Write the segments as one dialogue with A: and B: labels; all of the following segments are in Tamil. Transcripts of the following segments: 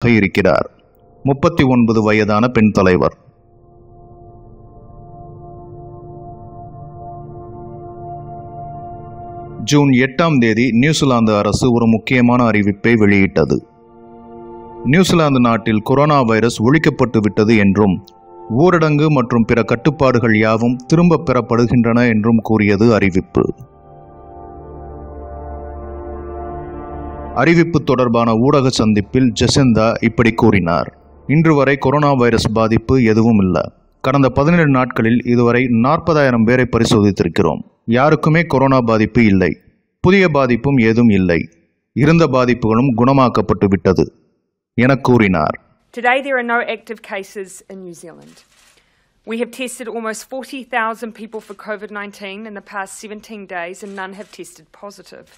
A: இருக்கிறார். 39 வயதான பெண் தலைவர். ஜூன் 8ஆம் தேதி நியூசிலாந்து அரசு ஒரு முக்கியமான அறிவிப்பை வெளியிட்டது. நியூசிலாந்து நாட்டில் கொரோனா வைரஸ் ஒழிக்கப்பட்டு விட்டது என்றும் ஊரடங்கு மற்றும் பிற கட்டுப்பாடுகள் யாவும் திரும்ப பெறப்படுகின்றன என்றும் கூறியது அறிவிப்பு. அறிவிப்பு தொடர்பான ஊடக சந்திப்பில் ஜெசிந்தா இப்படி கூறினார். இன்று வரை கொரோனா வைரஸ் பாதிப்பு எதுவும் இல்லை. கடந்த 17 நாட்களில் இதுவரை 40,000 பேரை பரிசோதித்திருக்கிறோம். யாருக்குமே கொரோனா பாதிப்பு இல்லை. புதிய பாதிப்பும் ஏதும் இல்லை. இருந்த பாதிப்புகளும் குணமாக்கப்பட்டு விட்டது என கூறினார்.
B: Today there are no active cases in New Zealand. We have tested almost 40,000 people for COVID-19 in the past 17 days and none have tested positive.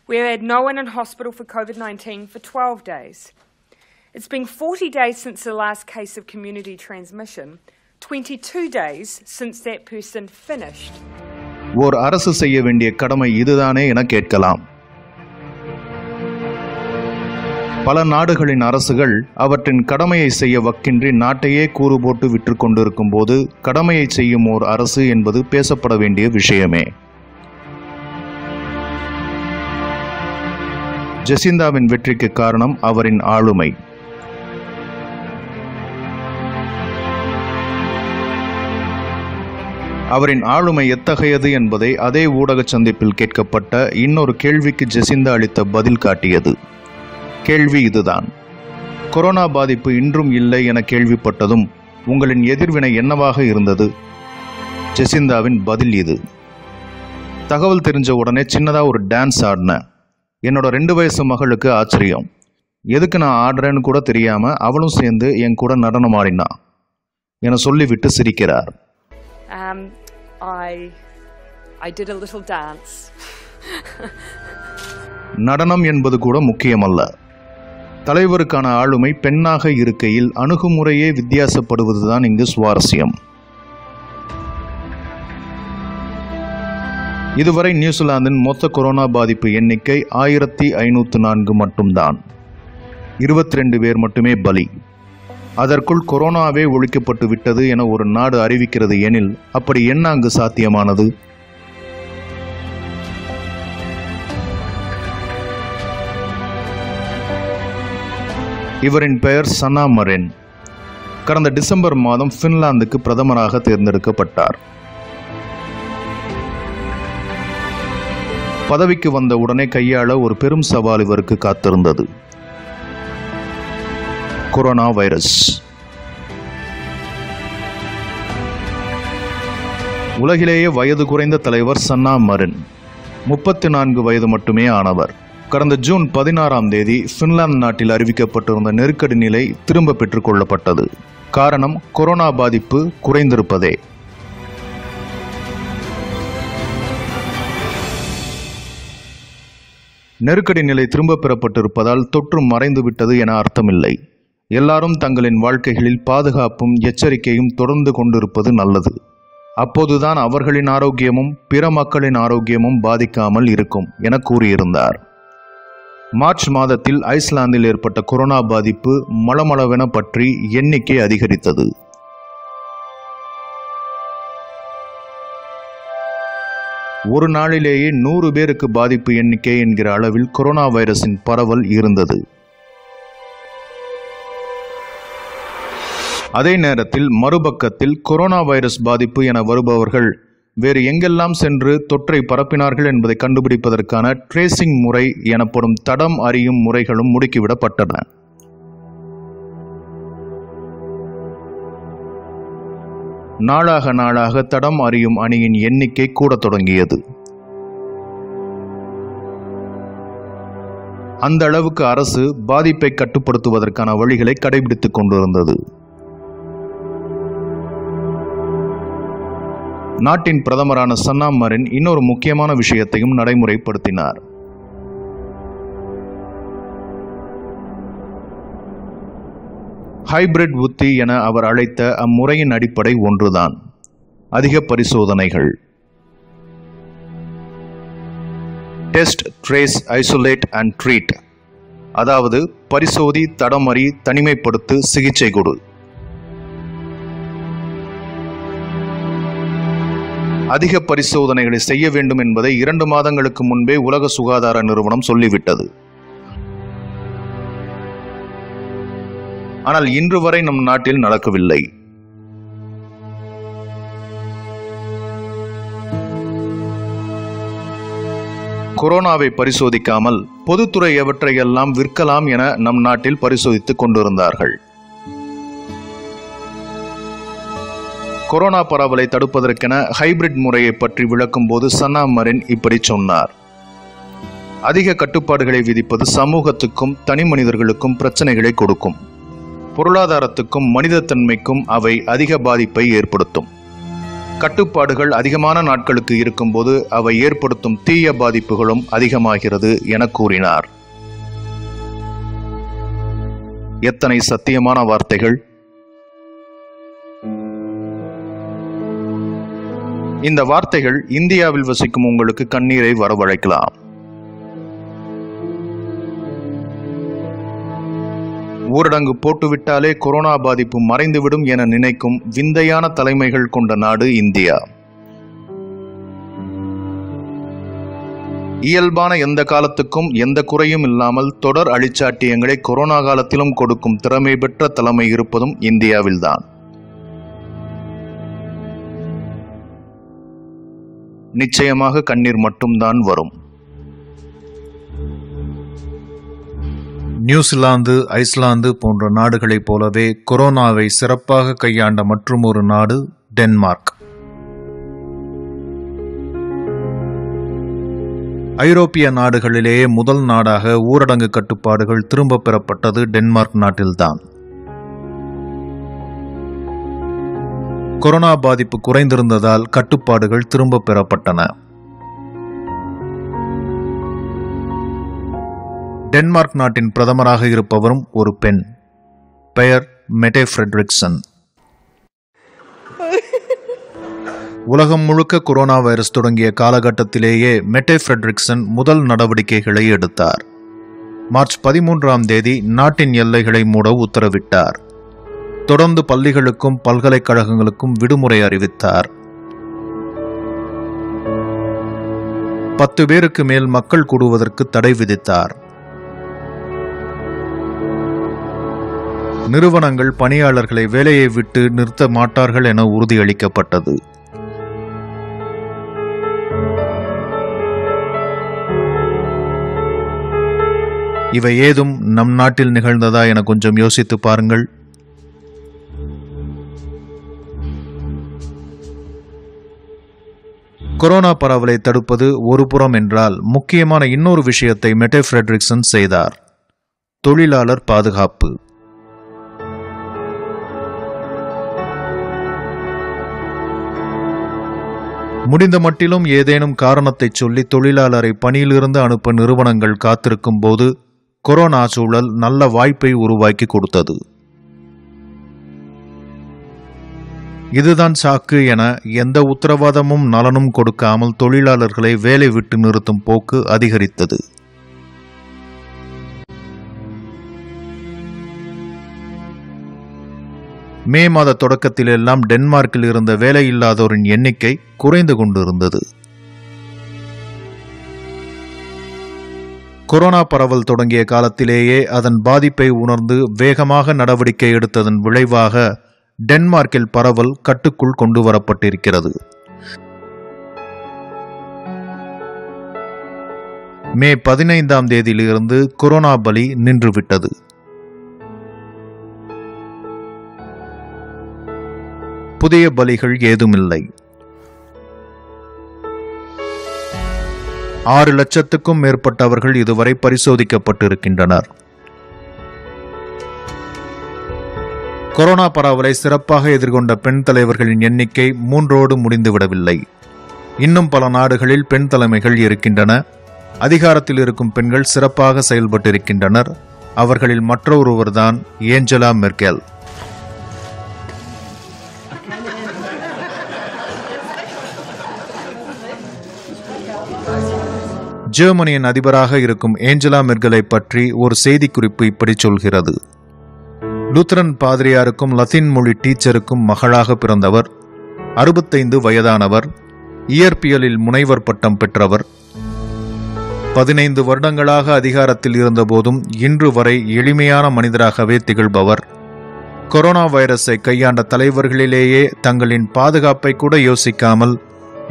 B: We have had no one in hospital for COVID-19 for 12 days. It's been 40 days since the last case of community transmission, 22 days since that person finished.
A: ஓர் அரசு செய்ய வேண்டிய கடமை இதுதானே என கேட்கலாம். பல நாடுகளின் அரசுகள் அவற்றின் கடமையை செய்ய வக்கின்றி நாட்டையே கூறு போட்டு விற்று கொண்டிருக்கும் போது கடமையை செய்யும் ஓர் அரசு என்பது பேசப்பட வேண்டிய விஷயமே. ஜெசிந்தாவின் வெற்றிக்கு காரணம் அவரின் ஆளுமை. அவரின் ஆளுமை எத்தகையது என்பதை அதே ஊடக சந்திப்பில் கேட்கப்பட்ட இன்னொரு கேள்விக்கு ஜெசிந்தா அளித்த பதில் காட்டியது. கேள்வி இதுதான். கொரோனா பாதிப்பு இன்றும் இல்லை என கேள்விப்பட்டதும் உங்களின் எதிர்வினை என்னவாக இருந்தது? ஜெசிந்தாவின் பதில் இது. தகவல் தெரிஞ்ச உடனே சின்னதா ஒரு டான்ஸ் ஆடினேன். என்னோட 2 வயசு மகளுக்கு ஆச்சரியம். எதுக்கு நான் ஆடுறேன்னு கூட தெரியாம அவளும் சேர்ந்து என் கூட நடனம் ஆடினா என சொல்லிவிட்டு சிரிக்கிறார்.
B: I did a little dance.
A: நடனம் என்பது கூட முக்கியமல்ல. தலைவருக்கான ஆளுமை பெண்ணாக இருக்கையில் அணுகுமுறையே வித்தியாசப்படுவதுதான் இங்கு சுவாரஸ்யம். இதுவரை நியூசிலாந்தின் மொத்த கொரோனா பாதிப்பு எண்ணிக்கை 1504 மட்டும்தான். 22 பேர் மட்டுமே பலி. அதற்குள் கொரோனாவே ஒழிக்கப்பட்டு விட்டது என ஒரு நாடு அறிவிக்கிறது எனில் அப்படி என்ன அங்கு சாத்தியமானது? இவரின் பெயர் சன்னா மரின். கடந்த டிசம்பர் மாதம் பின்லாந்துக்கு பிரதமராக தேர்ந்தெடுக்கப்பட்டார். பதவிக்கு வந்த உடனே கையாள ஒரு பெரும் சவால் இவருக்கு காத்திருந்தது. Corona virus. உலகிலேயே வயது குறைந்த தலைவர் சன்னா மரின். 34 வயது மட்டுமே ஆனவர். கடந்த ஜூன் 16ஆம் தேதி பின்லாந்து நாட்டில் அறிவிக்கப்பட்டிருந்த நெருக்கடி நிலை திரும்ப பெற்றுக் கொள்ளப்பட்டது. காரணம் கொரோனா பாதிப்பு குறைந்திருப்பதே. நெருக்கடி நிலை திரும்ப பெறப்பட்டிருப்பதால் தொற்று மறைந்து விட்டது என அர்த்தமில்லை. எல்லாரும் தங்களின் வாழ்க்கைகளில் பாதுகாப்பும் எச்சரிக்கையும் தொடர்ந்து கொண்டிருப்பது நல்லது. அப்போதுதான் அவர்களின் ஆரோக்கியமும் பிற மக்களின் ஆரோக்கியமும் பாதிக்காமல் இருக்கும் என கூறியிருந்தார். மார்ச் மாதத்தில் ஐஸ்லாந்தில் ஏற்பட்ட கொரோனா பாதிப்பு மளமளவென பற்றி எண்ணிக்கை அதிகரித்தது. ஒரு நாளிலேயே 100 பேருக்கு பாதிப்பு எண்ணிக்கை என்கிற அளவில் கொரோனா வைரஸின் பரவல் இருந்தது. அதே நேரத்தில் மறுபக்கத்தில் கொரோனா வைரஸ் பாதிப்பு என வருபவர்கள் வேறு எங்கெல்லாம் சென்று தொற்றை பரப்பினார்கள் என்பதை கண்டுபிடிப்பதற்கான ட்ரேசிங் முறை எனப்படும் தடம் அறியும் முறைகளும் முடுக்கிவிடப்பட்டன. நாளாக நாளாக தடம் அறியும் அணியின் எண்ணிக்கை கூட தொடங்கியது. அந்த அளவுக்கு அரசு பாதிப்பை கட்டுப்படுத்துவதற்கான வழிகளை கடைபிடித்துக் கொண்டிருந்தது. நாட்டின் பிரதமரான சன்னா மரின் இன்னொரு முக்கியமான விஷயத்தையும் நடைமுறைப்படுத்தினார். ஹைபிரிட் உத்தி என அவர் அழைத்த அம்முறையின் அடிப்படை ஒன்றுதான்: அதிக பரிசோதனைகள். Test, trace, isolate and treat. அதாவது பரிசோதி, தடமறி, தனிமைப்படுத்து, சிகிச்சை கொடு. அதிக பரிசோதனைகளை செய்ய வேண்டும் என்பதை 2 மாதங்களுக்கு முன்பே உலக சுகாதார நிறுவனம் சொல்லிவிட்டது. ஆனால் இன்று வரை நம் நாட்டில் நடக்கவில்லை. கொரோனாவை பரிசோதிக்காமல் பொதுத்துறை எவற்றையெல்லாம் விற்கலாம் என நம் நாட்டில் பரிசோதித்துக் கொண்டிருந்தார்கள். கொரோனா பரவலை தடுப்பதற்கென ஹைபிரிட் முறையை பற்றி விளக்கும் போது சன்னா மரின் இப்படி சொன்னார். அதிக கட்டுப்பாடுகளை விதிப்பது சமூகத்துக்கும் தனி மனிதர்களுக்கும் பிரச்சனைகளை கொடுக்கும். பொருளாதாரத்துக்கும் மனிதத்தன்மைக்கும் அவை அதிக பாதிப்பை ஏற்படுத்தும். கட்டுப்பாடுகள் அதிகமான நாட்களுக்கு இருக்கும்போது அவை ஏற்படுத்தும் தீய பாதிப்புகளும் அதிகமாகிறது என கூறினார். எத்தனை சத்தியமான வார்த்தைகள்! இந்த வார்த்தைகள் இந்தியாவில் வசிக்கும் உங்களுக்கு கண்ணீரை வரவழைக்கலாம். ஊரடங்கு போட்டுவிட்டாலே கொரோனா பாதிப்பு மறைந்துவிடும் என நினைக்கும் விந்தையான தலைமைகள் கொண்ட நாடு இந்தியா. இயல்பான எந்த காலத்துக்கும் எந்த குறையும் இல்லாமல் தொடர் அழிச்சாட்டியங்களை கொரோனா காலத்திலும் கொடுக்கும் திறமை பெற்ற தலைமை இருப்பதும் இந்தியாவில்தான். நிச்சயமாக கண்ணீர் மட்டும்தான் வரும்.
C: நியூசிலாந்து, ஐஸ்லாந்து போன்ற நாடுகளைப் போலவே கொரோனாவை சிறப்பாக கையாண்ட மற்றுமொரு நாடு டென்மார்க். ஐரோப்பிய நாடுகளிலேயே முதல் நாடாக ஊரடங்கு கட்டுப்பாடுகள் திரும்ப பெறப்பட்டது டென்மார்க் நாட்டில்தான். கொரோனா பாதிப்பு குறைந்திருந்ததால் கட்டுப்பாடுகள் திரும்ப பெறப்பட்டன. டென்மார்க் நாட்டின் பிரதமராக இருப்பவரும் ஒரு பெண். பெயர் மெட்டே ஃப்ரெட்ரிக்சன். உலகம் முழுக்க கொரோனா வைரஸ் தொடங்கிய காலகட்டத்திலேயே மெட்டே ஃப்ரெட்ரிக்சன் முதல் நடவடிக்கைகளை எடுத்தார். மார்ச் 13ஆம் தேதி நாட்டின் எல்லைகளை மூட உத்தரவிட்டார். தொடர்ந்து பள்ளிகளுக்கும் பல்கலைக்கழகங்களுக்கும் விடுமுறை அறிவித்தார். 10 பேருக்கு மேல் மக்கள் கூடுவதற்கு தடை விதித்தார். நிறுவனங்கள் பணியாளர்களை வேலையை விட்டு நிறுத்த மாட்டார்கள் என உறுதியளிக்கப்பட்டது. இவை ஏதும் நம் நாட்டில் நிகழ்ந்ததா என கொஞ்சம் யோசித்து பாருங்கள். கொரோனா பரவலை தடுப்பது ஒரு புறம் என்றால், முக்கியமான இன்னொரு விஷயத்தை மெட்டே ஃப்ரெட்ரிக்சன் செய்தார். தொழிலாளர் பாதுகாப்பு. முடிந்த மட்டிலும் ஏதேனும் காரணத்தை சொல்லி தொழிலாளரை பணியிலிருந்து அனுப்ப நிறுவனங்கள் காத்திருக்கும் போது கொரோனா சூழல் நல்ல வாய்ப்பை உருவாக்கி கொடுத்தது. இதுதான் சாக்கு என எந்த உத்தரவாதமும் நலனும் கொடுக்காமல் தொழிலாளர்களை வேலை விட்டு நிறுத்தும் போக்கு அதிகரித்தது. மே மாத தொடக்கத்திலெல்லாம் டென்மார்க்கில் இருந்த வேலையில்லாதோரின் எண்ணிக்கை குறைந்து கொண்டிருந்தது. கொரோனா பரவல் தொடங்கிய காலத்திலேயே அதன் பாதிப்பை உணர்ந்து வேகமாக நடவடிக்கை எடுத்ததன் விளைவாக டென்மார்க்கில் பரவல் கட்டுக்குள் கொண்டு வரப்பட்டிருக்கிறது. மே 15ஆம் தேதியிலிருந்து கொரோனா பலி நின்றுவிட்டது. புதிய பலிகள் ஏதுமில்லை. 6 லட்சத்துக்கும் மேற்பட்டவர்கள் இதுவரை பரிசோதிக்கப்பட்டிருக்கின்றனர். கொரோனா பரவலை சிறப்பாக எதிர்கொண்ட பெண் தலைவர்களின் எண்ணிக்கை 3ஓடு முடிந்துவிடவில்லை. இன்னும் பல நாடுகளில் பெண் தலைமைகள் இருக்கின்றன. அதிகாரத்தில் இருக்கும் பெண்கள் சிறப்பாக செயல்பட்டிருக்கின்றனர். அவர்களில் மற்றொருவர்தான் ஏஞ்சலா மெர்க்கெல். ஜெர்மனியின் அதிபராக இருக்கும் ஏஞ்சலா மெர்கலை பற்றி ஒரு செய்திக்குறிப்பு இப்படி சொல்கிறது. லூத்தரன் பாதிரியாருக்கும் லத்தீன் மொழி டீச்சருக்கும் மகளாக பிறந்தவர், 65 வயதானவர், இயற்பியலில் முனைவர் பட்டம் பெற்றவர், 15 வருடங்களாக அதிகாரத்தில் இருந்தபோதும் இன்று வரை எளிமையான மனிதராகவே திகழ்பவர், கொரோனா வைரஸை கையாண்ட தலைவர்களிலேயே தங்களின் பாதுகாப்பை கூட யோசிக்காமல்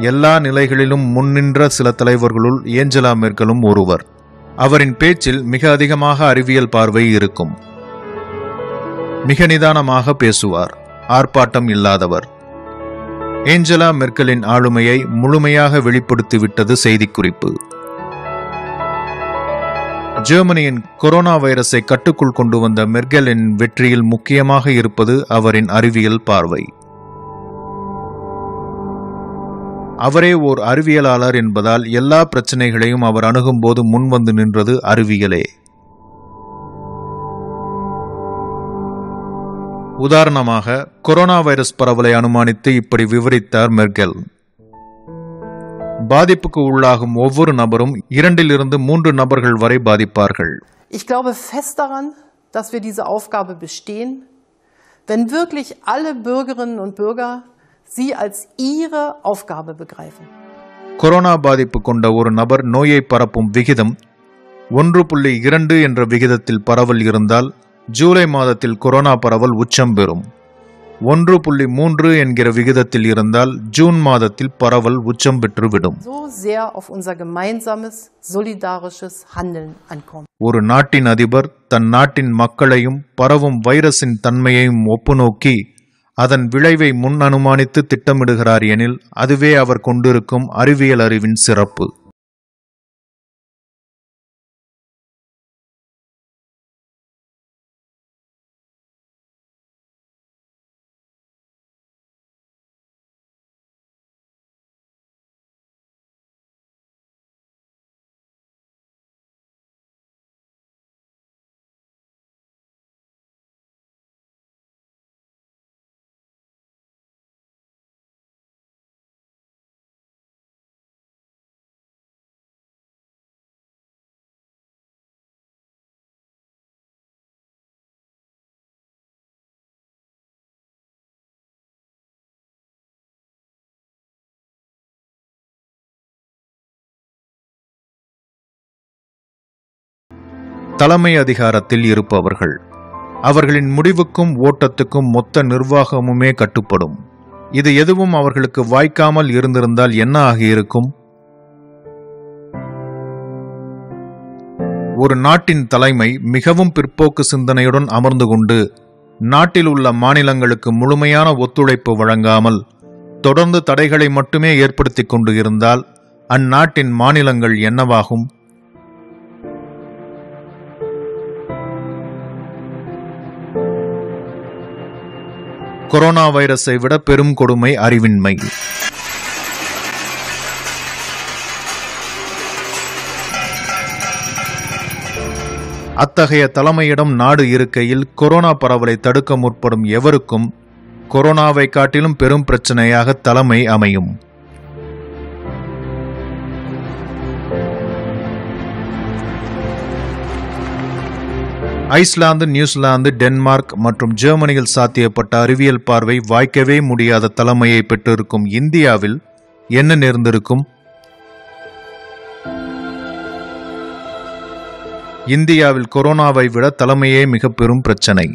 C: எல்லா நிலைகளிலும் முன்னின்ற சில தலைவர்களுள் ஏஞ்சலா மெர்கலும் ஒருவர். அவரின் பேச்சில் மிக அதிகமாக அறிவியல் பார்வை இருக்கும். மிக நிதானமாக பேசுவார். ஆர்ப்பாட்டம் இல்லாதவர். ஏஞ்சலா மெர்கலின் ஆளுமையை முழுமையாக வெளிப்படுத்திவிட்டது செய்திக்குறிப்பு. ஜெர்மனியின் கொரோனா வைரஸை கட்டுக்குள் கொண்டு வந்த மெர்கலின் வெற்றியில் முக்கியமாக இருப்பது அவரின் அறிவியல் பார்வை. அவரே ஓர் அறிவியலாளர் என்பதால் எல்லா பிரச்சனைகளையும் அவர் அணுகும்போது முன்வந்து நின்றது அறிவியலே. உதாரணமாக கொரோனா வைரஸ் பரவலை அனுமானித்து இப்படி விவரித்தார் மெர்கல். பாதிப்புக்கு உள்ளாகும் ஒவ்வொரு நபரும் 2 to 3 நபர்கள் வரை பாதிப்பார்கள்.
D: Ich glaube fest daran, dass wir diese Aufgabe bestehen, wenn wirklich alle Bürgerinnen und Bürger sie als ihre Aufgabe begreifen.
C: Corona பாதிப்பு கொண்ட ஒரு நபர் நோயை பரப்பும் விகிதம் 1.2 என்ற விகிதத்தில் பரவல் இருந்தால் ஜூலை மாதத்தில் கொரோனா பரவல் உச்சம் பெறும். 1.3 என்கிற விகிதத்தில் இருந்தால் ஜூன் மாதத்தில் பரவல் உச்சம் பெற்றுவிடும்.
D: So sehr auf unser gemeinsames solidarisches Handeln ankommt.
C: ஒரு நாட்டின் அதிபர் தன் நாட்டின் மக்களையும் பரவும் வைரஸின் தன்மையையும் ஒப்புநோக்கி அதன் விளைவை முன் அனுமானித்து திட்டமிடுகிறார் எனில் அதுவே அவர் கொண்டிருக்கும் அறிவியல் அறிவின் சிறப்பு. தலைமை அதிகாரத்தில் இருப்பவர்கள். அவர்களின் முடிவுக்கும் ஓட்டத்துக்கும் மொத்த நிர்வாகமுமே கட்டுப்படும். இது எதுவும் அவர்களுக்கு வாய்க்காமல் இருந்திருந்தால் என்ன ஆகியிருக்கும்? ஒரு நாட்டின் தலைமை மிகவும் பிற்போக்கு சிந்தனையுடன் அமர்ந்து கொண்டு நாட்டில் உள்ள மாநிலங்களுக்கு முழுமையான ஒத்துழைப்பு வழங்காமல் தொடர்ந்து தடைகளை மட்டுமே ஏற்படுத்திக் கொண்டு இருந்தால் அந்நாட்டின் மாநிலங்கள் என்னவாகும்? கொரோனா வைரஸை விட பெரும் கொடுமை அறிவின்மை. அத்தகைய தலைமையிடம் நாடு இருக்கையில் கொரோனா பரவலை தடுக்க முற்படும் எவருக்கும் கொரோனாவை காட்டிலும் பெரும் பிரச்சனையாக தலைமை அமையும். ஐஸ்லாந்து, நியூசிலாந்து, டென்மார்க் மற்றும் ஜெர்மனியில் சாத்தியப்பட்ட அறிவியல் பார்வை வாய்க்கவே முடியாத தலைமையை பெற்றிருக்கும் இந்தியாவில் என்ன நேர்ந்திருக்கும்? இந்தியாவில் கொரோனாவை விட தலைமையே மிக பெரும் பிரச்சனை.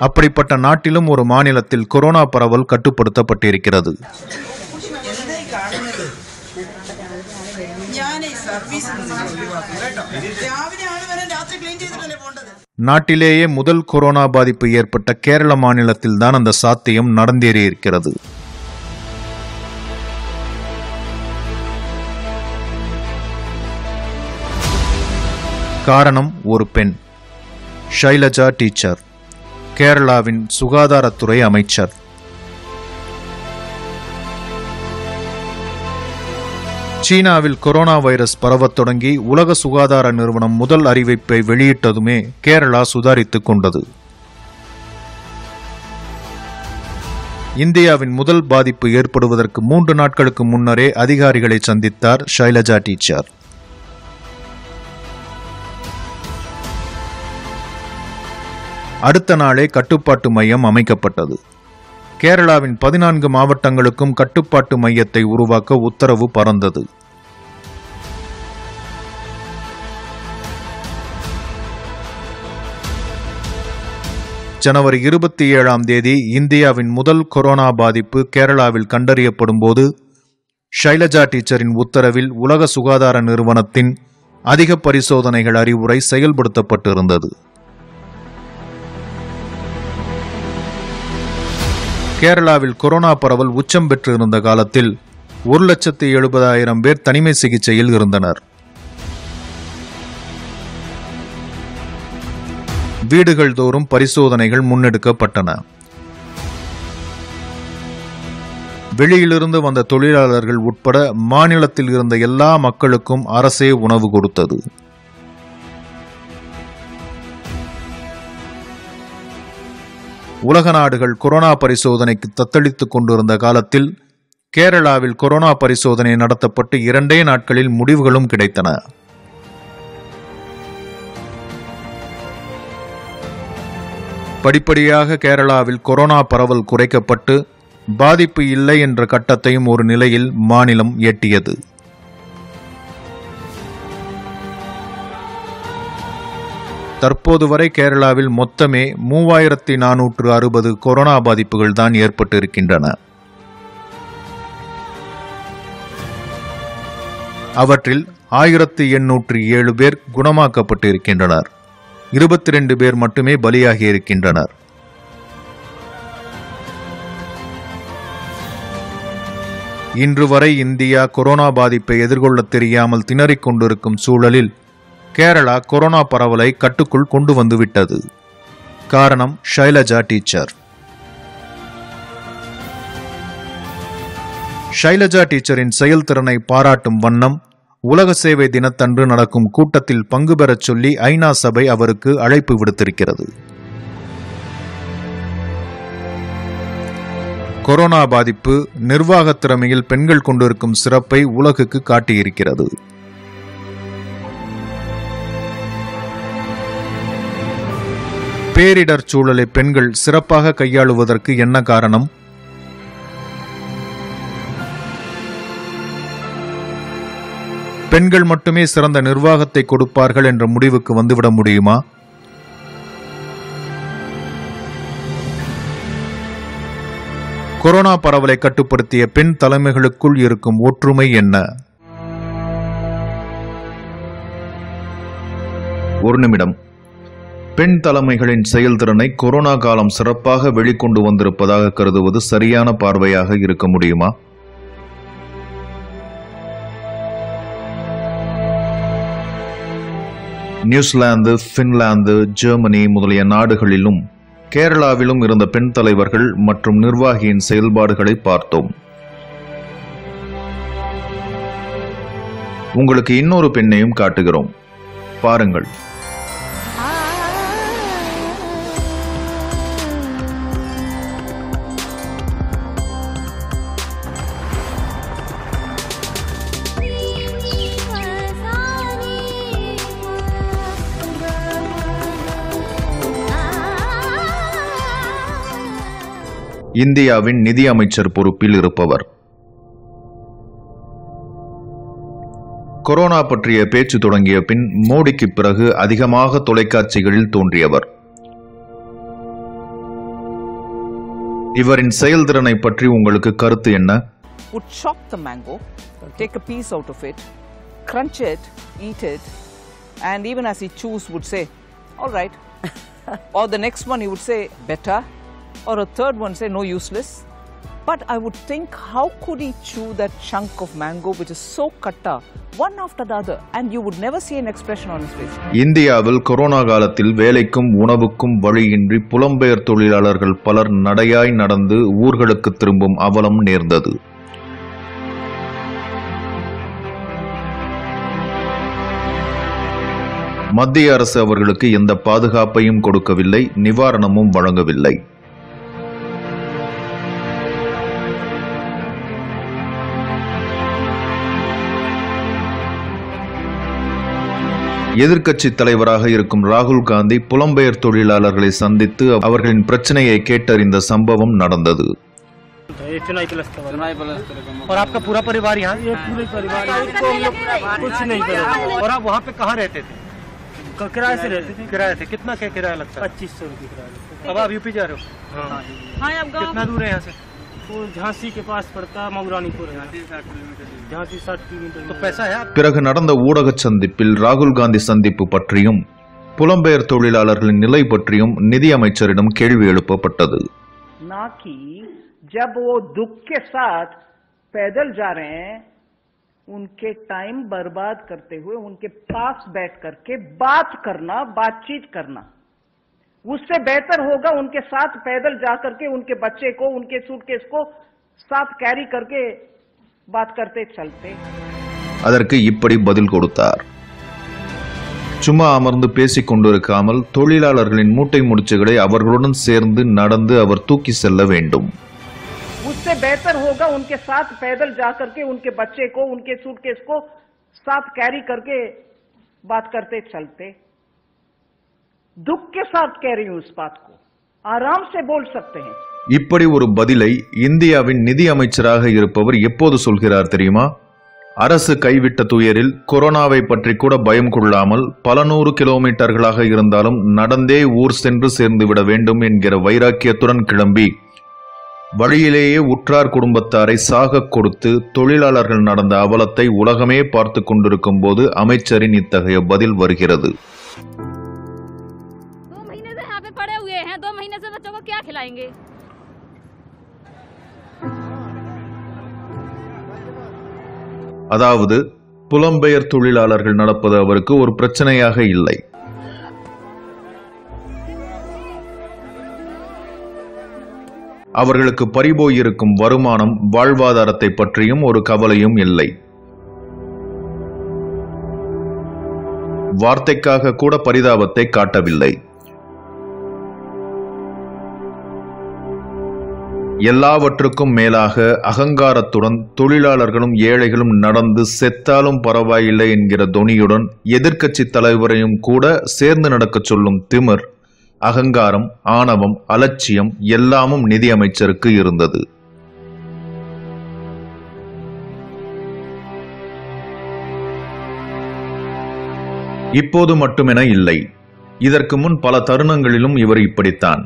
C: அப்படிப்பட்ட நாட்டிலும் ஒரு மாநிலத்தில் கொரோனா பரவல் கட்டுப்படுத்தப்பட்டிருக்கிறது. நாட்டிலேயே முதல் கொரோனா பாதிப்பு ஏற்பட்ட கேரள மாநிலத்தில் தான் அந்த சாத்தியம் நடந்தேறியிருக்கிறது. காரணம் ஒரு பெண், ஷைலஜா டீச்சர், கேரளாவின் சுகாதாரத்துறை அமைச்சர். சீனாவில் கொரோனா வைரஸ் பரவத் தொடங்கி உலக சுகாதார நிறுவனம் முதல் அறிவிப்பை வெளியிட்டதுமே கேரளா சுதாரித்துக் கொண்டது. இந்தியாவின் முதல் பாதிப்பு ஏற்படுவதற்கு 3 நாட்களுக்கு முன்னரே அதிகாரிகளை சந்தித்தார் ஷைலஜா டீச்சர். அடுத்த நாளே கட்டுப்பாட்டு மையம் அமைக்கப்பட்டது. கேரளாவின் 14 மாவட்டங்களுக்கும் கட்டுப்பாட்டு மையத்தை உருவாக்க உத்தரவு பறந்தது. ஜனவரி 27ஆம் தேதி இந்தியாவின் முதல் கொரோனா பாதிப்பு கேரளாவில் கண்டறியப்படும் போது ஷைலஜா டீச்சரின் உத்தரவில் உலக சுகாதார நிறுவனத்தின் அதிக பரிசோதனைகள் அறிவுரை செயல்படுத்தப்பட்டிருந்தது. கேரளாவில் கொரோனா பரவல் உச்சம் பெற்றிருந்த காலத்தில் 1,70,000 பேர் தனிமை சிகிச்சையில் இருந்தனர். வீடுகள் தோறும் பரிசோதனைகள் முன்னெடுக்கப்பட்டன. வெளியிலிருந்து வந்த தொழிலாளர்கள் உட்பட மாநிலத்தில் இருந்த எல்லா மக்களுக்கும் அரசே உணவு கொடுத்தது. உலக நாடுகள் கொரோனா பரிசோதனைக்கு தத்தளித்துக் கொண்டிருந்த காலத்தில் கேரளாவில் கொரோனா பரிசோதனை நடத்தப்பட்டு 2 நாட்களில் முடிவுகளும் கிடைத்தன. படிப்படியாக கேரளாவில் கொரோனா பரவல் குறைக்கப்பட்டு பாதிப்பு இல்லை என்ற கட்டத்தையும் ஒரு நிலையில் மாநிலம் எட்டியது. தற்போது வரை கேரளாவில் மொத்தமே 3460 கொரோனா பாதிப்புகள் தான் ஏற்பட்டிருக்கின்றன. அவற்றில் 1807 பேர் குணமாக்கப்பட்டிருக்கின்றனர். 22 பேர் மட்டுமே பலியாகி இருக்கின்றனர். இன்று வரை இந்தியா கொரோனா பாதிப்பை எதிர்கொள்ள தெரியாமல் திணறிக் கொண்டிருக்கும் சூழலில் கேரளா கொரோனா பரவலை கட்டுக்குள் கொண்டு வந்துவிட்டது. காரணம் ஷைலஜா டீச்சர். ஷைலஜா டீச்சரின் செயல்திறனை பாராட்டும் வண்ணம் உலக சேவை தினத்தன்று நடக்கும் கூட்டத்தில் பங்கு பெறச் சொல்லி ஐநா சபை அவருக்கு அழைப்பு விடுத்திருக்கிறது. கொரோனா பாதிப்பு நிர்வாகத் திறமையில் பெண்கள் கொண்டிருக்கும் சிறப்பை உலகுக்கு காட்டியிருக்கிறது. பேரிடர் சூழலை பெண்கள் சிறப்பாக கையாளுவதற்கு என்ன காரணம்? பெண்கள் மட்டுமே சிறந்த நிர்வாகத்தை கொடுப்பார்கள் என்ற முடிவுக்கு வந்துவிட முடியுமா? கொரோனா பரவலை கட்டுப்படுத்திய பெண் தலைமைகளுக்குள் இருக்கும் ஒற்றுமை என்ன?
A: ஒரு நிமிடம். பெண் தலைமைகளின் செயல்திறனை கொரோனா காலம் சிறப்பாக வெளிக்கொண்டு வந்திருப்பதாக கருதுவது சரியான பார்வையாக இருக்க முடியுமா? நியூசிலாந்து, பின்லாந்து, ஜெர்மனி முதலிய நாடுகளிலும் கேரளாவிலும் இருந்த பெண் தலைவர்கள் மற்றும் நிர்வாகியின் செயல்பாடுகளை பார்த்தோம். உங்களுக்கு இன்னொரு பெண்ணையும் காட்டுகிறோம், பாருங்கள். இந்தியாவின் நிதி அமைச்சர் பொறுப்பில் இருப்பவர். கொரோனா பற்றிய பேச்சு தொடங்கிய பின் மோடிக்கு பிறகு அதிகமாக தொலைக்காட்சிகளில் தோன்றியவர். இவரின் செயல்திறனை பற்றி உங்களுக்கு கருத்து என்ன?
E: Would chop the mango, take a piece out of it, crunch it, eat it, and even as he chews would say, all right. Or the next one he would say, better. Or a third one say, no, useless. But I would think, how could he chew that chunk of mango which is so katta, one after the other, and you would never see an expression on his face.
A: இந்தியாவில் கொரோனா காலத்தில் வேலைக்கும் உணவுக்கும் வழியின்றி புலம்பெயர் தொழிலாளர்கள் பலர் நடையாய் நடந்து ஊர்களுக்கு திரும்பும் அவலம் நேர்ந்தது. மத்திய அரசு அவர்களுக்கு எந்த பாதுகாப்பையும் கொடுக்கவில்லை, நிவாரணமும் வழங்கவில்லை. எதிர்க்கட்சி தலைவராக இருக்கும் ராகுல் காந்தி புலம்பெயர் தொழிலாளர்களை சந்தித்து அவர்களின் பிரச்சனையை கேட்டறிந்த சம்பவம் நடந்தது.
F: और आपका पूरा परिवार यहाँ? ये पूरे परिवार कुछ नहीं करे। और आप वहाँ पे कहाँ रहते थे? किराए से रहते थे? किराए थे। कितना क्या किराया लगता है? 2500 रुपये किराया। अब आप यूपी जा रहे हो? हाँ। कितना दूर है यहाँ से? वो झांसी के पास पड़ता है, मऊरानीपुर है। 60 किलोमीटर। तो पैसा है?
A: பிறகு நடந்த ஊடக சந்திப்பில் ராகுல் காந்தி சந்திப்பு பற்றியும் புலம்பெயர் தொழிலாளர்களின் நிலை பற்றியும் நிதி அமைச்சரிடம் கேள்வி எழுப்பப்பட்டது.
G: ना कि जब वो दुख के साथ पैदल जा रहे हैं, उनके टाइम बर्बाद करते हुए उनके पास बैठ करके बात करना, बातचीत करना, उससे बेहतर होगा उनके साथ पैदल जा करके उनके बच्चे को, उनके सूटकेस को साथ कैरी करके बात करते चलते.
A: அதற்கு இப்படி பதில் கொடுத்தார். சும்மா அமர்ந்து பேசிக் கொண்டிருக்காமல் தொழிலாளர்களின் மூட்டை முடிச்சுகளை அவர்களுடன் சேர்ந்து நடந்து அவர் தூக்கி செல்ல வேண்டும்.
G: उससे बेहतर होगा उनके साथ पैदल जा करके उनके बच्चे को, उनके सूटकेस को साथ कैरी करके बात करते चलते. दुख के साथ कह रही हूं इस बात को, आराम से बोल सकते हैं.
A: இப்படி ஒரு பதிலை இந்தியாவின் நிதி அமைச்சராக இருப்பவர் எப்போது சொல்கிறார் தெரியுமா? அரசு கைவிட்ட துயரில் கொரோனாவை பற்றி கூட பயம் கொள்ளாமல் பல 100 கிலோமீட்டர்களாக இருந்தாலும் நடந்தே ஊர் சென்று சேர்ந்துவிட வேண்டும் என்கிற வைராக்கியத்துடன் கிளம்பி வழியிலேயே உற்றார் குடும்பத்தாரை சாக கொடுத்து தொழிலாளர்கள் நடந்த அவலத்தை உலகமே பார்த்து கொண்டிருக்கும் போது அமைச்சரின் இத்தகைய பதில் வருகிறது.
H: 2 महीने से यहाँ पे पड़े हुए हैं, 2 महीने से बच्चों को क्या खिलाएंगे?
A: அதாவது புலம்பெயர் தொழிலாளர்கள் நடப்பது அவருக்கு ஒரு பிரச்சனையாக இல்லை. அவர்களுக்கு பறிபோயிருக்கும் வருமானம், வாழ்வாதாரத்தை பற்றியும் ஒரு கவலையும் இல்லை. வார்த்தைக்காக கூட பரிதாபத்தை காட்டவில்லை. எல்லாவற்றுக்கும் மேலாக அகங்காரத்துடன் தொழிலாளர்களும் ஏழைகளும் நடந்து செத்தாலும் பரவாயில்லை என்கிற தொனியுடன் எதிர்க்கட்சி தலைவரையும் கூட சேர்ந்து நடக்கச் சொல்லும் திமிர், அகங்காரம், ஆணவம், அலட்சியம் எல்லாமும் நிதி அமைச்சருக்கு இருந்தது. இப்போது மட்டுமென இல்லை, இதற்கு முன் பல தருணங்களிலும் இவர் இப்படித்தான்.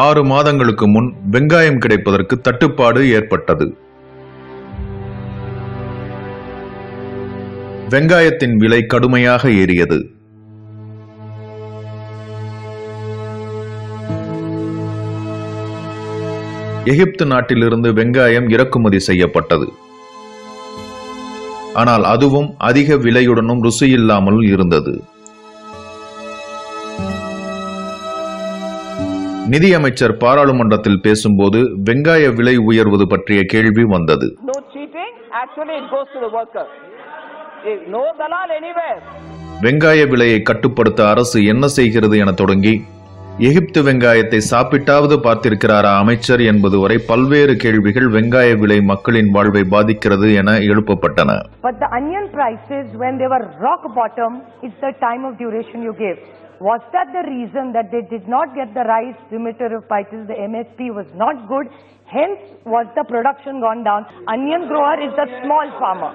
A: 6 மாதங்களுக்கு முன் வெங்காயம் கிடைப்பதற்கு தட்டுப்பாடு ஏற்பட்டது. வெங்காயத்தின் விலை கடுமையாக ஏறியது. எகிப்து நாட்டிலிருந்து வெங்காயம் இறக்குமதி செய்யப்பட்டது. ஆனால் அதுவும் அதிக விலையுடனும் ருசியில்லாமல் இருந்தது. நிதியமைச்சர் பாராளுமன்றத்தில் பேசும்போது வெங்காய விலை உயர்வது பற்றிய கேள்வி வந்தது. வெங்காய விலையை கட்டுப்படுத்த அரசு என்ன செய்கிறது என தொடங்கி எகிப்து வெங்காயத்தை சாப்பிட்டாவது பார்த்திருக்கிறாரா அமைச்சர் என்பது வரை பல்வேறு கேள்விகள் வெங்காய விலை மக்களின் வாழ்வை பாதிக்கிறது என எழுப்பப்பட்டன.
I: But the onion prices when they were rock bottom is the time of duration you gave. Was that the reason that they did not get the rice remitter of prices? The MSP was not good. Hence, was the production gone down? Onion grower is the small farmer.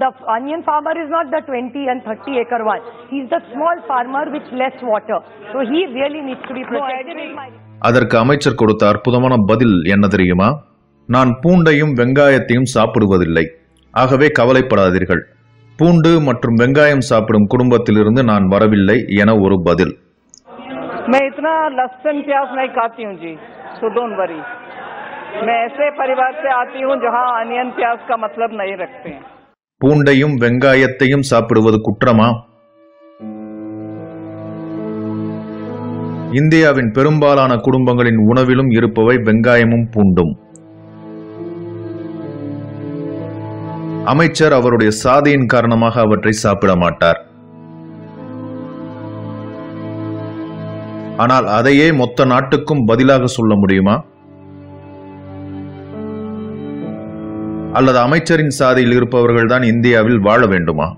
I: The onion farmer is not the 20 and 30 acre one. He's the small farmer with less water. So he really needs to be protected.
A: அதற்கு அமைச்சர் கொடுத்த அற்புதமான பதில் என்ன தெரியுமா? நான் பூண்டையும் வெங்காயத்தையும் சாப்பிடுவதில்லை, ஆகவே கவலைப்படாதீர்கள். பூண்டு மற்றும் வெங்காயம் சாப்பிடும் குடும்பத்திலிருந்து நான் வரவில்லை என ஒரு பதில்.
G: मैं इतना लहसुन प्याज नहीं खाती हूँ जी, so don't worry. मैं ऐसे परिवार से आती हूँ जहाँ अनियन प्याज का मतलब नहीं रखते हैं.
A: பூண்டையும் வெங்காயத்தையும் சாப்பிடுவது குற்றமா? இந்தியாவின் பெரும்பாலான குடும்பங்களின் உணவிலும் இருப்பவை வெங்காயமும் பூண்டும். அமைச்சர் அவருடைய சாதியின் காரணமாக அவற்றை சாப்பிட மாட்டார். ஆனால் அதையே மொத்த நாட்டுக்கும் பதிலாக சொல்ல முடியுமா?
C: அல்லது அமைச்சரின் சாதியில் இருப்பவர்கள்தான் இந்தியாவில் வாழ வேண்டுமா?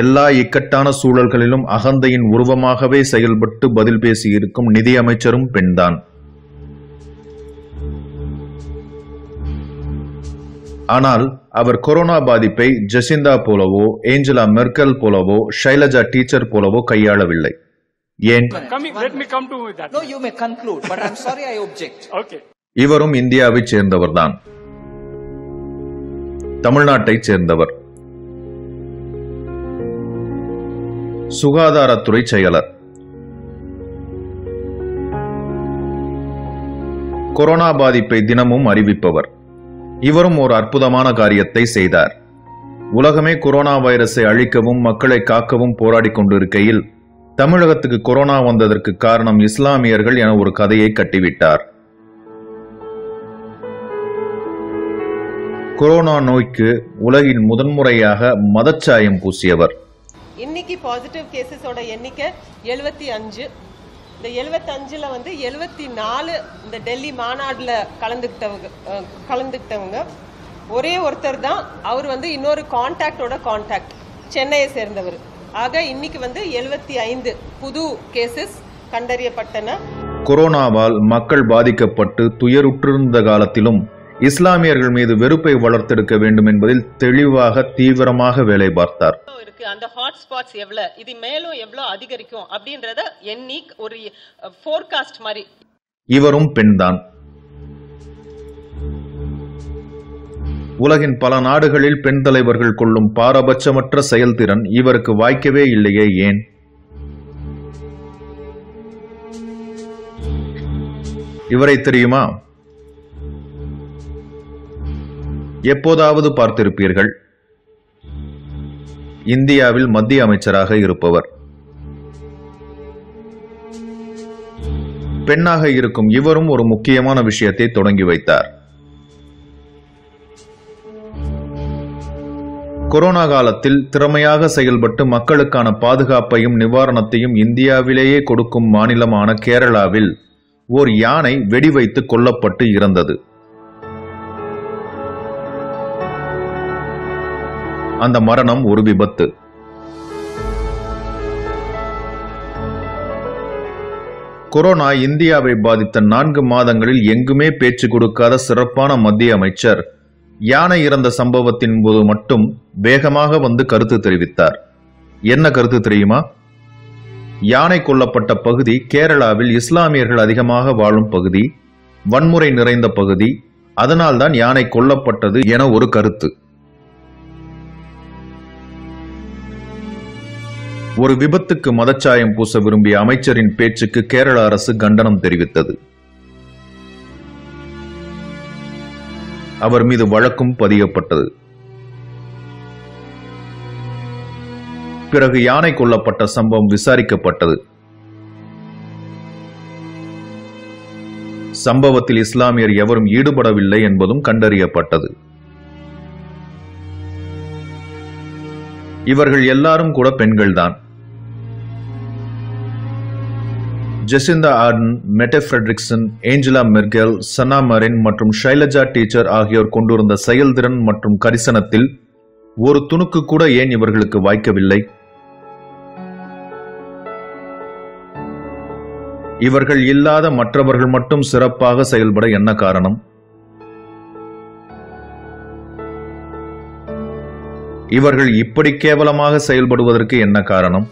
C: எல்லா இக்கட்டான சூழல்களிலும் அகந்தையின் உருவமாகவே செயல்பட்டு பதில் பேசியிருக்கும் நிதி அமைச்சரும் பெண்தான். ஆனால் அவர் கொரோனா பாதிப்பை ஜெசிந்தா போலவோ, ஏஞ்சலா மெர்க்கல் போலவோ, ஷைலஜா டீச்சர் போலவோ கையாளவில்லை. ஏன்? இவரும் இந்தியாவைச் சேர்ந்தவர்தான், தமிழ்நாட்டைச் சேர்ந்தவர், சுகாதாரத்துறை செயலர். கொரோனா பாதிப்பை தினமும் அறிவிப்பவர். இவரும் ஒரு அற்புதமான காரியத்தை செய்தார். உலகமே கொரோனா வைரஸை அழிக்கவும் மக்களை காக்கவும் போராடி கொண்டிருக்கையில் தமிழகத்துக்கு கொரோனா வந்ததற்கு காரணம் இஸ்லாமியர்கள் என ஒரு கதையை கட்டிவிட்டார். கொரோனா நோய்க்கு உலகின் முதன்முறையாக மதச்சாயம் பூசியவர்.
J: இன்னைக்கு பாசிட்டிவ் கேசஸோட எண்ணிக்கை 75. இந்த 75ல வந்து 74 இந்த டெல்லி மாநாடுல கலந்துக்கிட்டவங்க. ஒரே ஒருத்தர் தான், அவர் வந்து இன்னொரு கான்டாக்ட் சென்னையை சேர்ந்தவர். ஆக இன்னைக்கு வந்து 75 புது கேசஸ் கண்டறியப்பட்டன.
C: கொரோனாவால் மக்கள் பாதிக்கப்பட்டு துயருற்றிருந்த காலத்திலும் இஸ்லாமியர்கள் மீது வெறுப்பை வளர்த்தெடுக்க வேண்டும் என்பதில் தெளிவாக தீவிரமாக வேலை பார்த்தார்.
J: அந்த ஹாட் ஸ்பாட்ஸ் எவ்வளவு, இது மேலும் எவ்வளவு அதிகரிக்கும் அப்படின்றத எண்ணி ஒரு ஃபோர்காஸ்ட் மாதிரி.
C: இவரும் பெண்தான். உலகின் பல நாடுகளில் பெண் தலைவர்கள் கொள்ளும் பாரபட்சமற்ற செயல்திறன் இவருக்கு வாய்க்கவே இல்லையே, ஏன்? இவரை தெரியுமா? எப்போதாவது பார்த்திருப்பீர்கள். இந்தியாவில் மத்திய அமைச்சராக இருப்பவர். பெண்ணாக இருக்கும் இவரும் ஒரு முக்கியமான விஷயத்தை தொடங்கி வைத்தார். கொரோனா காலத்தில் திறமையாக செயல்பட்டு மக்களுக்கான பாதுகாப்பையும் நிவாரணத்தையும் இந்தியாவிலேயே கொடுக்கும் மாநிலமான கேரளாவில் ஓர் யானை வெடிவைத்து கொல்லப்பட்டு இறந்தது. அந்த மரணம் ஒரு விபத்து. கொரோனா இந்தியாவை பாதித்த 4 மாதங்களில் எங்குமே பேச்சு கொடுக்காத சிறப்பான மத்திய அமைச்சர் யானை இறந்த சம்பவத்தின் போது மட்டும் வேகமாக வந்து கருத்து தெரிவித்தார். என்ன கருத்து தெரியுமா? யானை கொல்லப்பட்ட பகுதி கேரளாவில் இஸ்லாமியர்கள் அதிகமாக வாழும் பகுதி, வன்முறை நிறைந்த பகுதி, அதனால்தான் யானை கொல்லப்பட்டது என ஒரு கருத்து. ஒரு விபத்துக்கு மதச்சாயம் பூச விரும்பிய அமைச்சரின் பேச்சுக்கு கேரள அரசு கண்டனம் தெரிவித்தது. அவர் மீது வழக்கும் பதியப்பட்டது. பிறகு யானை கொல்லப்பட்ட சம்பவம் விசாரிக்கப்பட்டது. சம்பவத்தில் இஸ்லாமியர் எவரும் ஈடுபடவில்லை என்பதும் கண்டறியப்பட்டது. இவர்கள் எல்லாரும் கூட பெண்கள்தான். Jacinda Ardern, Mette Frederiksen, Angela Merkel, Sanna Marin மற்றும் ஷைலஜா டீச்சர் ஆகியோர் கொண்டிருந்த செயல்திறன் மற்றும் கரிசனத்தில் ஒரு துணுக்கு கூட ஏன் இவர்களுக்கு வாய்க்கவில்லை? இவர்கள் இல்லாத மற்றவர்கள் மட்டும் சிறப்பாக செயல்பட என்ன காரணம்? இவர்கள் இப்படி கேவலமாக செயல்படுவதற்கு என்ன காரணம்?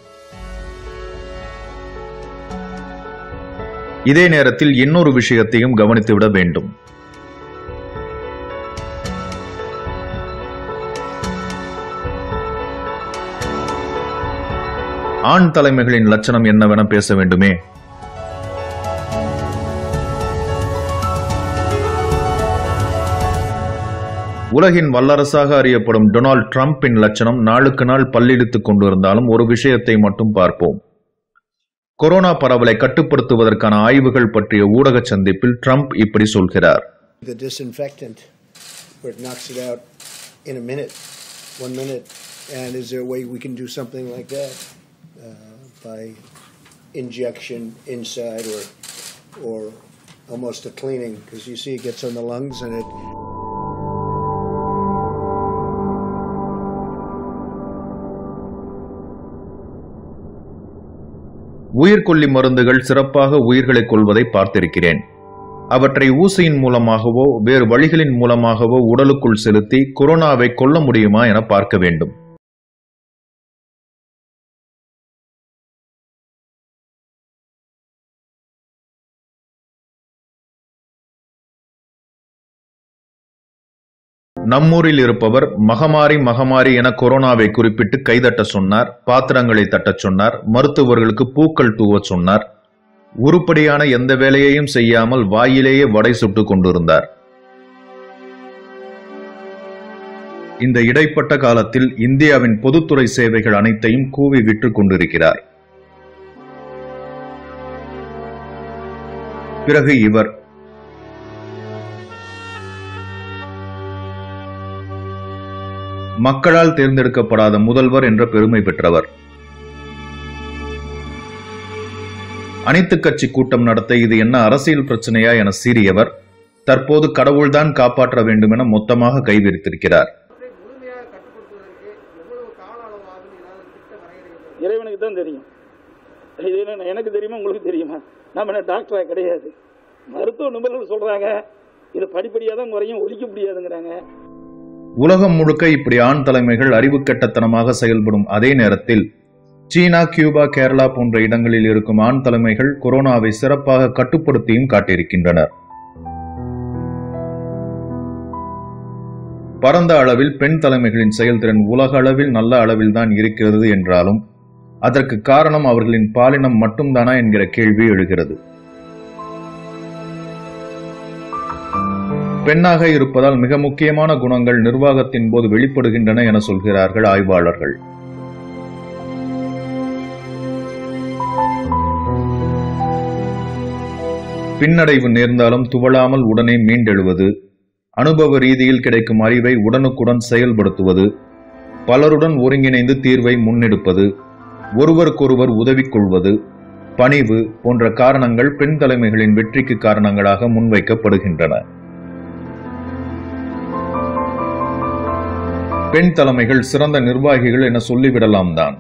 C: இதே நேரத்தில் இன்னொரு விஷயத்தையும் கவனித்துவிட வேண்டும். ஆண் தலைமைகளின் லட்சணம் என்னவென பேச வேண்டுமே. உலகின் வல்லரசாக அறியப்படும் டொனால்ட் ட்ரம்பின் லட்சணம் நாளுக்கு நாள் பல்லிடித்துக் கொண்டிருந்தாலும் ஒரு விஷயத்தை மட்டும் பார்ப்போம். கொரோனா பரவலை கட்டுப்படுத்துவதற்கான ஆய்வுகள் பற்றிய ஊடக சந்திப்பில் ட்ரம்ப் இப்படி சொல்கிறார்.
K: The disinfectant, where it knocks it out in a minute, 1 minute, and is there a way we can do something like that by injection inside or almost a cleaning, because you see it gets on the lungs and it.
C: உயிர்கொல்லி மருந்துகள் சிறப்பாக உயிர்களை கொல்வதை பார்த்திருக்கிறேன். அவற்றை ஊசியின் மூலமாகவோ வேறு வழிகளின் மூலமாகவோ உடலுக்குள் செலுத்தி கொரோனாவை கொல்ல முடியுமா என பார்க்க வேண்டும். நம்மூரில் இருப்பவர் மகமாரி என கொரோனாவை குறிப்பிட்டு கைதட்ட சொன்னார், பாத்திரங்களை தட்டச் சொன்னார், மருத்துவர்களுக்கு பூக்கள் தூவச் சொன்னார். உருப்படியான எந்த வேலையையும் செய்யாமல் வாயிலேயே வடை சுட்டுக் கொண்டிருந்தார். இந்த இடைப்பட்ட காலத்தில் இந்தியாவின் பொதுத்துறை சேவைகள் அனைத்தையும் கூவி விற்றுக் கொண்டிருக்கிறார். பிறகு இவர் மக்களால் தேர்ந்தெடுக்கப்படாத முதல்வர் என்ற பெருமை பெற்றவர். அனைத்து கட்சி கூட்டம் நடத்த இது என்ன அரசியல் பிரச்சனையா என சீறியவர் தற்போது கடவுள்தான் காப்பாற்ற வேண்டும் என மொத்தமாக கைவிரித்திருக்கிறார்.
L: இறைவனுக்கு தான் தெரியும். இது எனக்கு தெரியுமா, உங்களுக்கு தெரியுமா? நாம என்ன டாக்டரா கிடையாது. மருத்துவ நிபுணர்கள் சொல்றாங்க இது படிப்படியாக தான் குறையும், ஒழிக்க முடியாதுங்கிறாங்க.
C: உலகம் முழுக்க இப்படி ஆண் தலைமைகள் அறிவு கட்டத்தனமாக செயல்படும் அதே நேரத்தில் சீனா, கியூபா, கேரளா போன்ற இடங்களில் இருக்கும் ஆண் தலைமைகள் கொரோனாவை சிறப்பாக கட்டுப்படுத்தியும் காட்டியிருக்கின்றனர். பரந்த அளவில் பெண் தலைமைகளின் செயல்திறன் உலக அளவில் நல்ல அளவில் தான் இருக்கிறது என்றாலும் அதற்கு காரணம் அவர்களின் பாலினம் மட்டும்தானா என்கிற கேள்வி எழுகிறது. பெண்ணாக இருப்பதால் மிக முக்கியமான குணங்கள் நிர்வாகத்தின் போது வெளிப்படுகின்றன என சொல்கிறார்கள் ஆய்வாளர்கள். பின்னடைவு நேர்ந்தாலும் துவளாமல் உடனே மீண்டெழுவது, அனுபவ ரீதியில் கிடைக்கும் அறிவை உடனுக்குடன் செயல்படுத்துவது, பலருடன் ஒருங்கிணைந்து தீர்வை முன்னெடுப்பது, ஒருவருக்கொருவர் உதவி கொள்வது, பணிவு போன்ற காரணங்கள் பெண் தலைமைகளின் வெற்றிக்கு காரணங்களாக முன்வைக்கப்படுகின்றன. பெண் தலைமைகள் சிறந்த நிர்வாகிகள் என சொல்லிவிடலாம் தான்.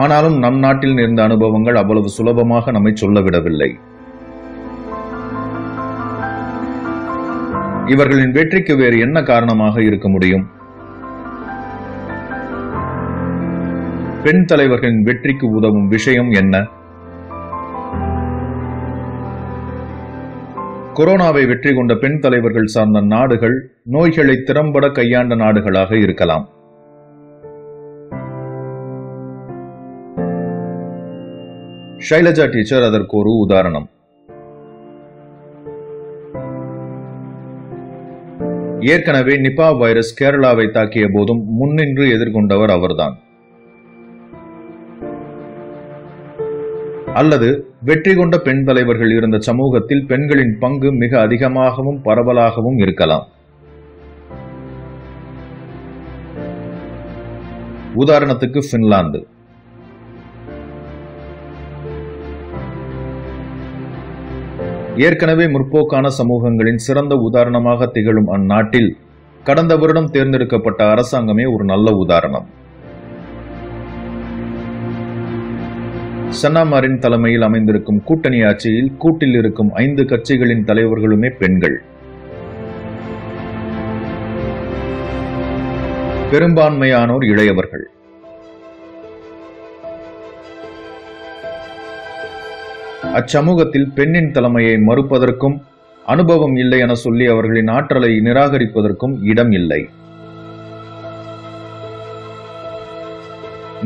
C: ஆனாலும் நம் நாட்டில் நேர்ந்த அனுபவங்கள் அவ்வளவு சுலபமாக நம்மை சொல்லவிடவில்லை. இவர்களின் வெற்றிக்கு வேறு என்ன காரணமாக இருக்க முடியும்? பெண் தலைவர்களின் வெற்றிக்கு உதவும் விஷயம் என்ன? கொரோனாவை வெற்றி கொண்ட பெண் தலைவர்கள் சார்ந்த நாடுகள் நோய்களை திறம்பட கையாண்ட நாடுகளாக இருக்கலாம். ஷைலஜா டீச்சர் அதற்கு ஒரு உதாரணம். ஏற்கனவே நிபா வைரஸ் கேரளாவை தாக்கிய போதும் முன்னின்று எதிர்கொண்டவர் அவர்தான். அல்லது வெற்றி கொண்ட பெண் தலைவர்கள் இருந்த சமூகத்தில் பெண்களின் பங்கு மிக அதிகமாகவும் பரவலாகவும் இருக்கலாம். உதாரணத்துக்கு பின்லாந்து. ஏற்கனவே முற்போக்கான சமூகங்களின் சிறந்த உதாரணமாக திகழும் அந்நாட்டில் கடந்த வருடம் தேர்ந்தெடுக்கப்பட்ட அரசாங்கமே ஒரு நல்ல உதாரணம். சன்னாமாரின் தலைமையில் அமைந்திருக்கும் கூட்டணி ஆட்சியில் கூட்டில் இருக்கும் 5 கட்சிகளின் தலைவர்களுமே பெண்கள். பெரும்பான்மையானோர் இளையவர்கள். அச்சமூகத்தில் பெண்ணின் தலைமையை மறுப்பதற்கும் அனுபவம் இல்லை என சொல்லி அவர்களின் ஆற்றலை நிராகரிப்பதற்கும் இடம் இல்லை.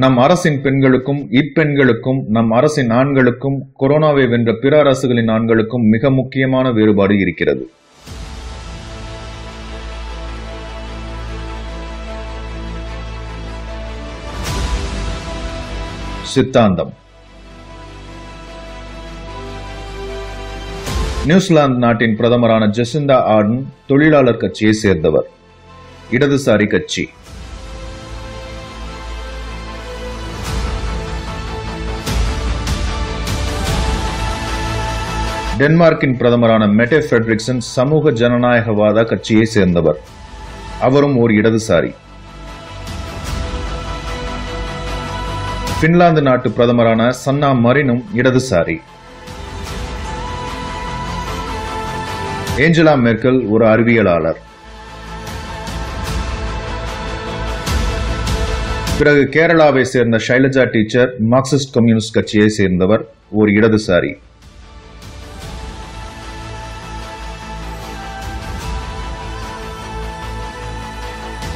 C: நம் அரசின் பெண்களுக்கும் இப்பெண்களுக்கும் நம் அரசின் ஆண்களுக்கும் கொரோனாவை வென்ற பிற அரசுகளின் ஆண்களுக்கும் மிக முக்கியமான வேறுபாடு இருக்கிறது. சித்தாந்தம். நியூசிலாந்து நாட்டின் பிரதமரான ஜெசிந்தா ஆர்டன் தொழிலாளர் கட்சியை சேர்ந்தவர். இடதுசாரி கட்சி. டென்மார்க்கின் பிரதமரான மெட்டே ஃபிரெட்ரிக்சன் சமூக ஜனநாயகவாத கட்சியை சேர்ந்தவர். அவரும் ஒரு இடதுசாரி. பின்லாந்து நாட்டு பிரதமரான சன்னா மரினும் இடதுசாரி. ஏஞ்சலா மெர்க்கல் ஒரு அறிவியலாளர். பிறகு கேரளாவை சேர்ந்த ஷைலஜா டீச்சர் மார்க்சிஸ்ட் கம்யூனிஸ்ட் கட்சியை சேர்ந்தவர், ஒரு இடதுசாரி.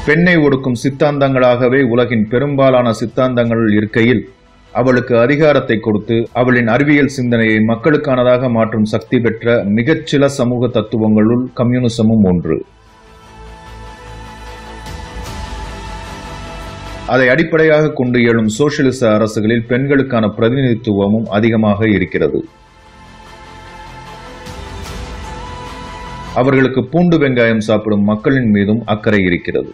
C: பெண்ணை ஒடுக்கும் சித்தாந்தங்களாகவே உலகின் பெரும்பாலான சித்தாந்தங்கள் இருக்கையில் அவளுக்கு அதிகாரத்தை கொடுத்து அவளின் அறிவியல் சிந்தனையை மக்களுக்கானதாக மாற்றும் சக்தி பெற்ற மிகச்சில சமூக தத்துவங்களுள் கம்யூனிசமும் ஒன்று. அதை அடிப்படையாக கொண்டு எழும் சோசியலிச அரசுகளில் பெண்களுக்கான பிரதிநிதித்துவமும் அதிகமாக இருக்கிறது. அவர்களுக்கு பூண்டு வெங்காயம் சாப்பிடும் மக்களின் மீதும் அக்கறை இருக்கிறது.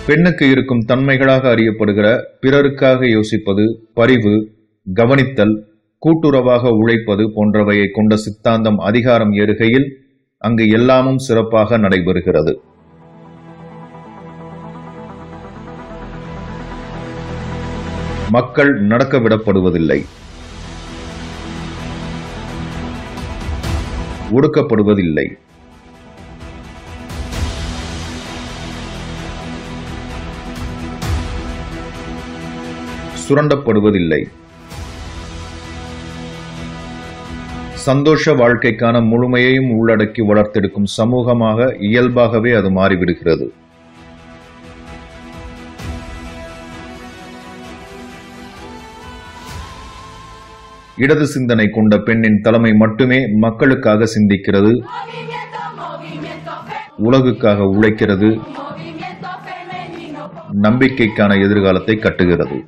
C: பெண்ணுக்கு இருக்கும் தன்மைகளாக அறியப்படுகிற பிறருக்காக யோசிப்பது, பரிவு, கவனித்தல், கூட்டுறவாக உழைப்பது போன்றவையை கொண்ட சித்தாந்தம் அதிகாரம் ஏறுகையில் அங்கு எல்லாமும் சிறப்பாக நடைபெறுகிறது. மக்கள் நடக்க விடப்படுவதில்லை, ஒடுக்கப்படுவதில்லை. சுரண்டப்படுவதில்லை. சந்தோஷ வாழ்க்கைக்கான முழுமையையும் உள்ளடக்கி வளர்த்தெடுக்கும் சமூகமாக இயல்பாகவே அது மாறிவிடுகிறது. இடது சிந்தனை கொண்ட பெண்ணின் தலைமை மட்டுமே மக்களுக்காக சிந்திக்கிறது, உலகுக்காக உழைக்கிறது, நம்பிக்கைக்கான எதிர்காலத்தை கட்டுகிறது.